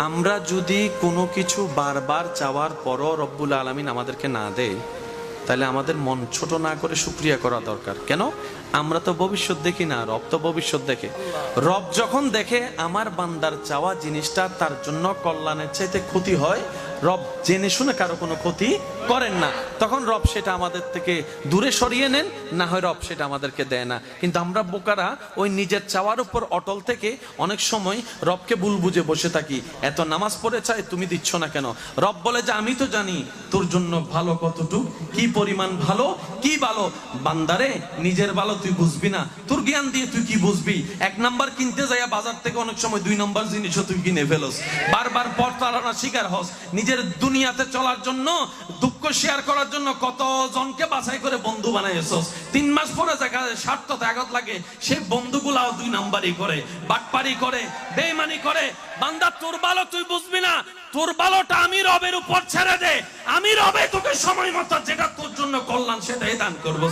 আমরা যদি কোনো কিছু বারবার চাওয়ার পরও রব্বুল আলামিন আমাদেরকে না দেয়, তাহলে আমাদের মন ছোট না করে শুকরিয়া করা দরকার। কেন? আমরা তো ভবিষ্যৎ দেখি না, রব তো ভবিষ্যৎ দেখে। রব যখন দেখে আমার বান্দার চাওয়া জিনিসটা তার জন্য কল্যাণের চাইতে ক্ষতি হয়, রব জেনে শুনে কারো কোনো ক্ষতি করেন না, তখন রব সেটা আমাদের থেকে দূরে সরিয়ে নেন, না হয় রব সেটা আমাদেরকে দেয় না। কিন্তু আমরা বোকারা ওই নিজের চাওয়ার উপর অটল থেকে অনেক সময় রবকে ভুল বুঝে বসে থাকি। এত নামাজ পড়ে চাই, তুমি দিচ্ছ না কেন? রব বলে যে আমি তো জানি তোর জন্য ভালো কতটুক, কি পরিমাণ ভালো, কি ভালো। বান্দারে, নিজের ভালো তুই বুঝবি না, তোর জ্ঞান দিয়ে তুই কি বুঝবি? এক নাম্বার কিনতে যাইয়া বাজার থেকে অনেক সময় 2 নম্বর জিনিসও তুই কিনে ফেলস, বারবার প্রতারণার শিকার হস। নিজের দুনিয়াতে চলার জন্য, দুঃখ শেয়ার করার জন্য কত জনকে বাছাই করে বন্ধু বানাইছস, 3 মাস পরে দেখা যায় স্বার্থ ত্যাগত লাগে, সেই বন্ধুগুলাও 2 নাম্বারই করে, বাটপারি করে, বেঈমানি করে। বান্দা, তোর ভালো তুই বুঝবি না, তোর ভালোটা আমি রবের উপর ছেড়ে দে। আমি রবে তোকে সময় মতো যেটা তোর জন্য কল্যাণ সেটাই দান করবো।